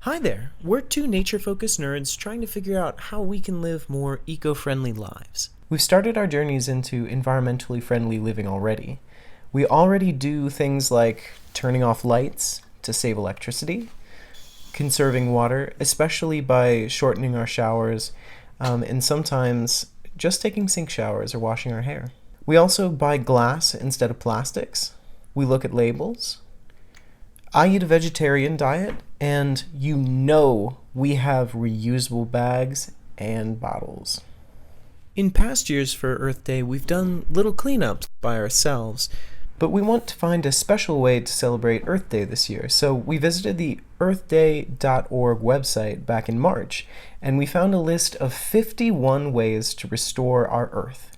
Hi there! We're two nature-focused nerds trying to figure out how we can live more eco-friendly lives. We've started our journeys into environmentally friendly living already. We already do things like turning off lights to save electricity, conserving water, especially by shortening our showers, and sometimes just taking sink showers or washing our hair. We also buy glass instead of plastics. We look at labels. I eat a vegetarian diet, and you know we have reusable bags and bottles. In past years for Earth Day, we've done little cleanups by ourselves, but we want to find a special way to celebrate Earth Day this year, so we visited the earthday.org website back in March, and we found a list of 51 ways to restore our Earth.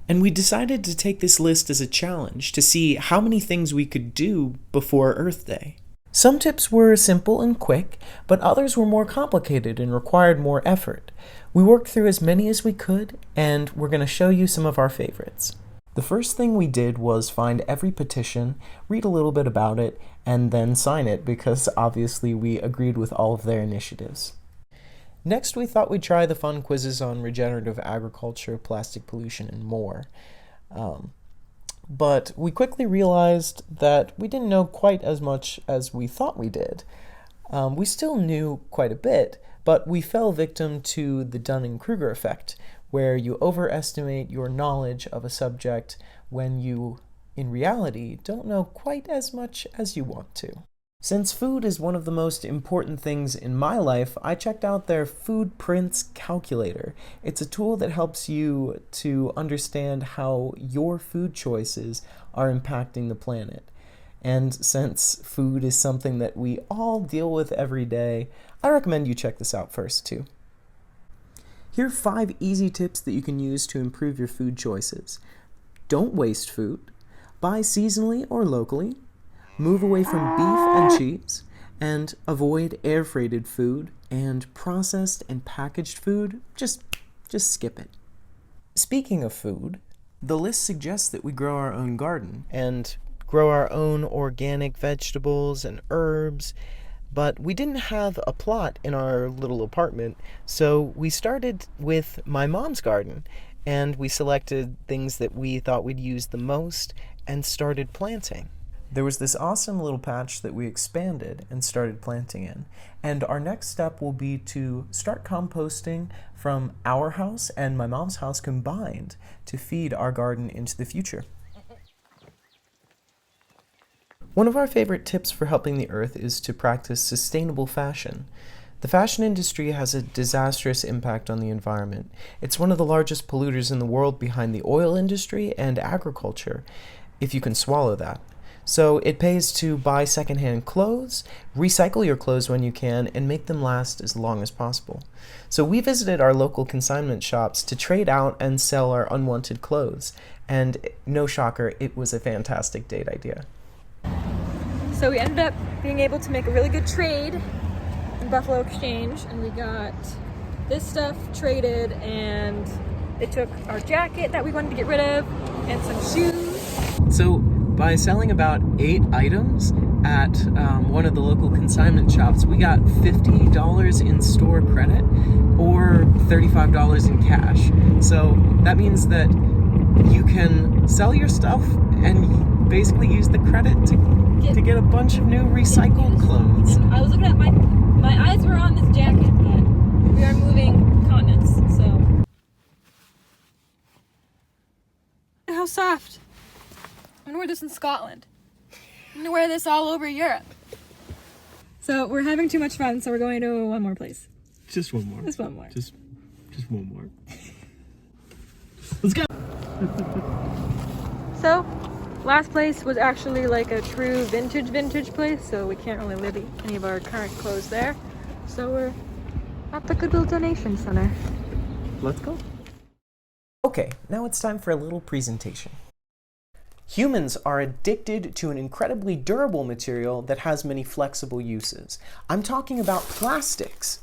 And we decided to take this list as a challenge to see how many things we could do before Earth Day. Some tips were simple and quick, but others were more complicated and required more effort. We worked through as many as we could, and we're going to show you some of our favorites. The first thing we did was find every petition, read a little bit about it, and then sign it because obviously we agreed with all of their initiatives. Next, we thought we'd try the fun quizzes on regenerative agriculture, plastic pollution, and more. But we quickly realized that we didn't know quite as much as we thought we did. We still knew quite a bit, but we fell victim to the Dunning-Kruger effect, where you overestimate your knowledge of a subject when you, in reality, don't know quite as much as you want to. Since food is one of the most important things in my life, I checked out their Food Prints Calculator. It's a tool that helps you to understand how your food choices are impacting the planet. And since food is something that we all deal with every day, I recommend you check this out first too. Here are 5 easy tips that you can use to improve your food choices. Don't waste food. Buy seasonally or locally. Move away from beef and cheese, and avoid air-freighted food, and processed and packaged food, just skip it. Speaking of food, the list suggests that we grow our own garden, and grow our own organic vegetables and herbs, but we didn't have a plot in our little apartment, so we started with my mom's garden, and we selected things that we thought we'd use the most, and started planting. There was this awesome little patch that we expanded and started planting in. And our next step will be to start composting from our house and my mom's house combined to feed our garden into the future. One of our favorite tips for helping the earth is to practice sustainable fashion. The fashion industry has a disastrous impact on the environment. It's one of the largest polluters in the world behind the oil industry and agriculture, if you can swallow that. So it pays to buy secondhand clothes, recycle your clothes when you can, and make them last as long as possible. So we visited our local consignment shops to trade out and sell our unwanted clothes. And no shocker, it was a fantastic date idea. So we ended up being able to make a really good trade in Buffalo Exchange, and we got this stuff traded, and they took our jacket that we wanted to get rid of and some shoes. So by selling about 8 items at one of the local consignment shops, we got $50 in store credit or $35 in cash. So that means that you can sell your stuff and basically use the credit to get a bunch of new recycled clothes. And I was looking at my eyes were on this jacket, but we are moving continents, so. How soft. I'm gonna wear this in Scotland. I'm gonna wear this all over Europe. So we're having too much fun, so we're going to one more place. Just one more. Just one more. Just one more. Let's go! So, last place was actually like a true vintage place, so we can't really leave any of our current clothes there. So we're at the Goodwill Donation Center. Let's go. Okay, now it's time for a little presentation. Humans are addicted to an incredibly durable material that has many flexible uses. I'm talking about plastics.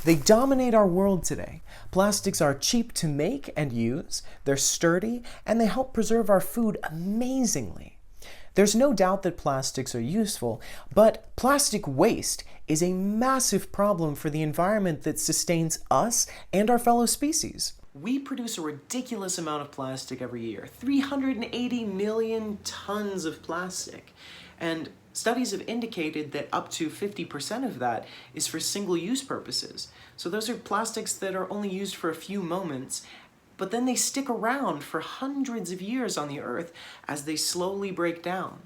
They dominate our world today. Plastics are cheap to make and use, they're sturdy, and they help preserve our food amazingly. There's no doubt that plastics are useful, but plastic waste is a massive problem for the environment that sustains us and our fellow species. We produce a ridiculous amount of plastic every year, 380 million tons of plastic. And studies have indicated that up to 50% of that is for single-use purposes. So those are plastics that are only used for a few moments, but then they stick around for hundreds of years on the Earth as they slowly break down.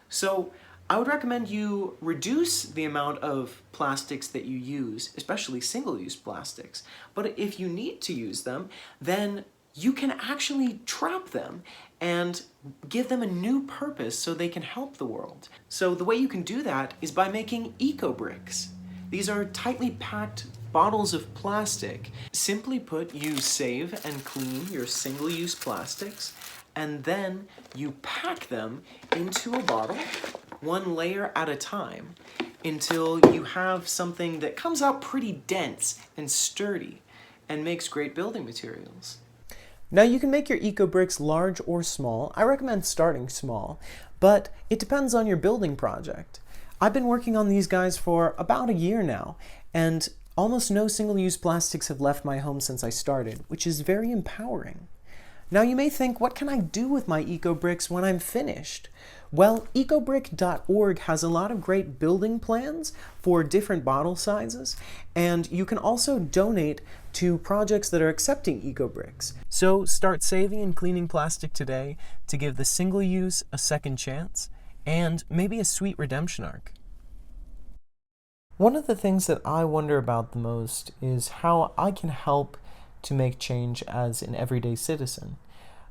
So I would recommend you reduce the amount of plastics that you use, especially single-use plastics. But if you need to use them, then you can actually trap them and give them a new purpose so they can help the world. So the way you can do that is by making ecobricks. These are tightly packed bottles of plastic. Simply put, you save and clean your single-use plastics, and then you pack them into a bottle, one layer at a time, until you have something that comes out pretty dense and sturdy and makes great building materials. Now you can make your ecobricks large or small. I recommend starting small, but it depends on your building project. I've been working on these guys for about a year now, and almost no single-use plastics have left my home since I started, which is very empowering. Now you may think, what can I do with my ecobricks when I'm finished? Well, ecobrick.org has a lot of great building plans for different bottle sizes, and you can also donate to projects that are accepting ecobricks. So start saving and cleaning plastic today to give the single use a second chance, and maybe a sweet redemption arc. One of the things that I wonder about the most is how I can help to make change as an everyday citizen,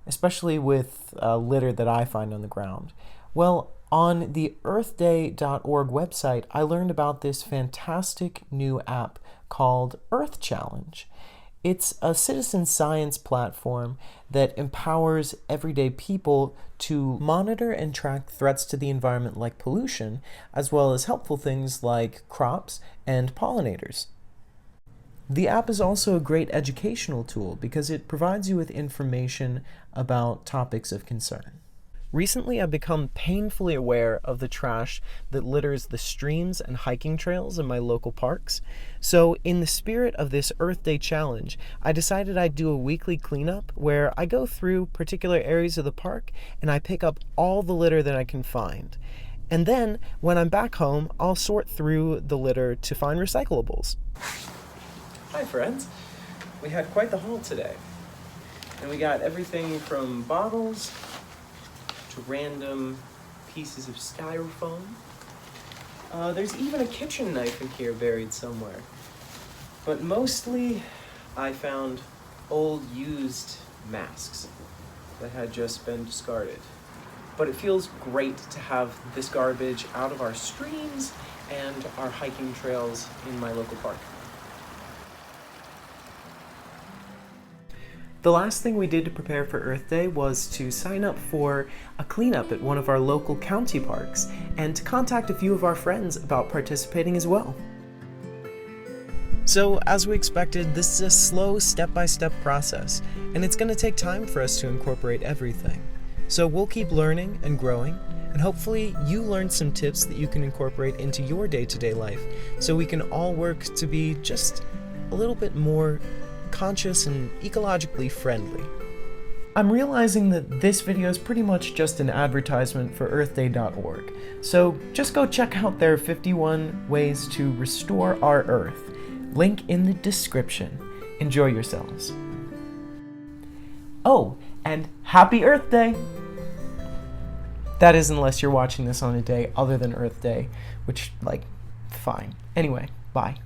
especially with litter that I find on the ground. Well, on the earthday.org website, I learned about this fantastic new app called Earth Challenge. It's a citizen science platform that empowers everyday people to monitor and track threats to the environment like pollution, as well as helpful things like crops and pollinators. The app is also a great educational tool because it provides you with information about topics of concern. Recently, I've become painfully aware of the trash that litters the streams and hiking trails in my local parks. So, in the spirit of this Earth Day challenge, I decided I'd do a weekly cleanup where I go through particular areas of the park and I pick up all the litter that I can find. And then, when I'm back home, I'll sort through the litter to find recyclables. Hi friends! We had quite the haul today. And we got everything from bottles to random pieces of styrofoam. There's even a kitchen knife in here buried somewhere. But mostly, I found old used masks that had just been discarded. But it feels great to have this garbage out of our streams and our hiking trails in my local park. The last thing we did to prepare for Earth Day was to sign up for a cleanup at one of our local county parks and to contact a few of our friends about participating as well. So, as we expected, this is a slow step-by-step process, and it's going to take time for us to incorporate everything. So we'll keep learning and growing, and hopefully you learned some tips that you can incorporate into your day-to-day life so we can all work to be just a little bit more conscious and ecologically friendly. I'm realizing that this video is pretty much just an advertisement for earthday.org, so just go check out their 51 ways to restore our Earth. Link in the description. Enjoy yourselves. Oh, and happy Earth Day! That is, unless you're watching this on a day other than Earth Day, which, fine. Anyway, bye.